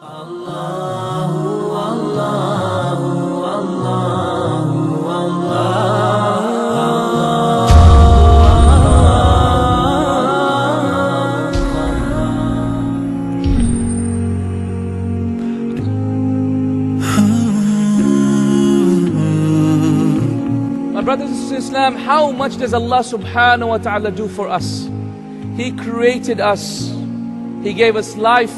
My brothers and sisters in Islam, how much does Allah subhanahu wa ta'ala do for us? He created us. He gave us life.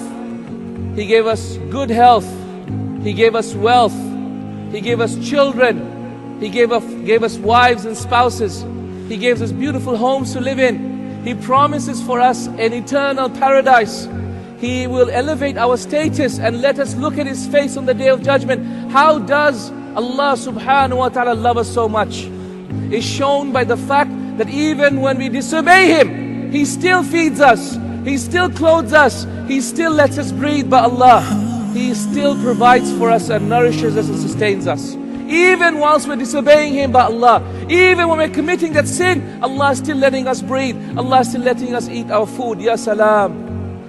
He gave us good health. He gave us wealth. He gave us children. He gave us wives and spouses. He gave us beautiful homes to live in. He promises for us an eternal paradise. He will elevate our status and let us look at His face on the Day of Judgment. How does Allah subhanahu wa ta'ala love us so much? It's shown by the fact that even when we disobey Him, He still feeds us, He still clothes us, He still lets us breathe by Allah. He still provides for us and nourishes us and sustains us. Even whilst we're disobeying Him by Allah, even when we're committing that sin, Allah is still letting us breathe, Allah is still letting us eat our food. Ya Salaam.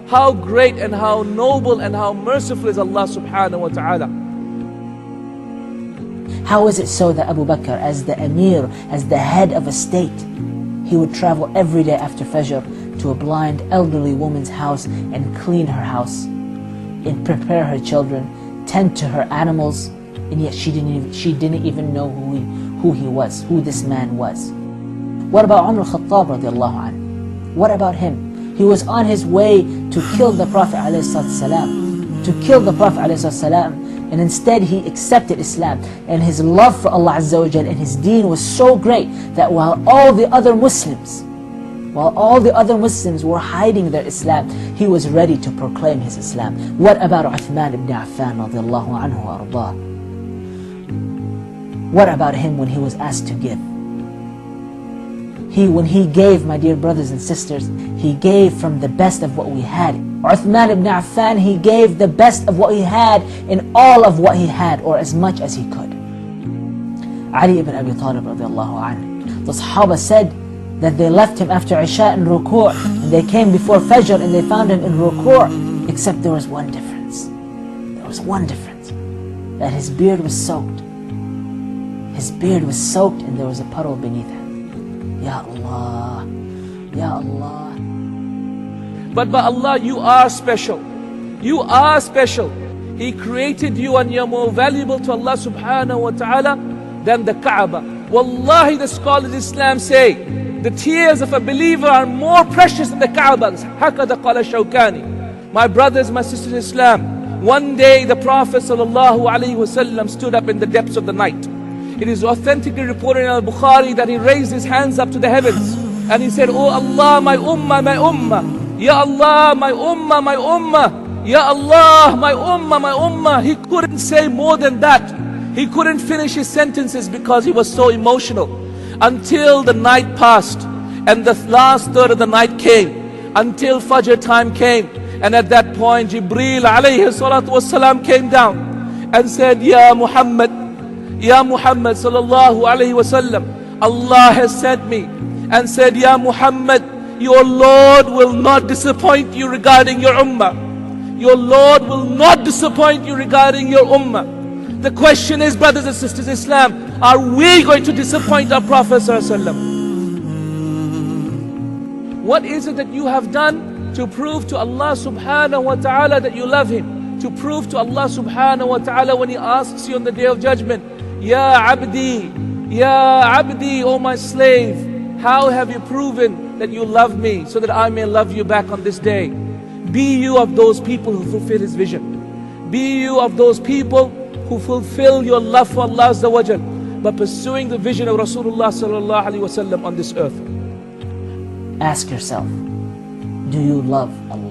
How great and how noble and how merciful is Allah subhanahu wa ta'ala. How is it so that Abu Bakr, as the Emir, as the head of a state, he would travel every day after Fajr to a blind elderly woman's house and clean her house, and prepare her children, tend to her animals, and yet she didn't even know who he was, who this man was. What about Umar al-Khattab radiallahu anhu? What about him? He was on his way to kill the Prophet ﷺ, and instead he accepted Islam, and his love for Allah Azza wa Jal and His deen was so great that while all the other Muslims were hiding their Islam, he was ready to proclaim his Islam. What about Uthman ibn Affan radiallahu anhu wa ardah? What about him when he was asked to give? When he gave, my dear brothers and sisters, he gave from the best of what we had. Uthman ibn Affan, he gave the best of what he had in all of what he had, or as much as he could. Ali ibn Abi Talib radiallahu anhu, the Sahaba said that they left him after Isha in ruku', and they came before Fajr and they found him in ruku', except there was one difference. There was one difference, that his beard was soaked. His beard was soaked and there was a puddle beneath him. Ya Allah, Ya Allah. But by Allah, you are special. You are special. He created you and you're more valuable to Allah subhanahu wa ta'ala than the Kaaba. Wallahi, the scholars of Islam say, the tears of a believer are more precious than the Kaaba. Hakada qala Shawkani. My brothers, my sisters in Islam, one day the Prophet ﷺ stood up in the depths of the night. It is authentically reported in Al-Bukhari that he raised his hands up to the heavens and he said, Oh Allah, my ummah, my ummah. Ya Allah, my ummah, my ummah. Ya Allah, my ummah, my ummah. He couldn't say more than that. He couldn't finish his sentences because he was so emotional. Until the night passed and the last third of the night came, until Fajr time came, and at that point Jibreel alayhi salatu wasalam came down and said, Ya Muhammad sallallahu alayhi wasallam, Allah has sent me and said, Ya Muhammad, your Lord will not disappoint you regarding your ummah. Your Lord will not disappoint you regarding your ummah. The question is, brothers and sisters in Islam, are we going to disappoint our Prophet ﷺ? What is it that you have done to prove to Allah subhanahu wa ta'ala that you love Him? To prove to Allah subhanahu wa ta'ala when He asks you on the Day of Judgment, Ya Abdi, oh my slave, how have you proven that you love me so that I may love you back on this day? Be you of those people who fulfill His vision. Be you of those people who fulfill your love for Allah Azza wa Jal by pursuing the vision of Rasulullah sallallahu alaihi wasallam on this earth. Ask yourself, do you love Allah?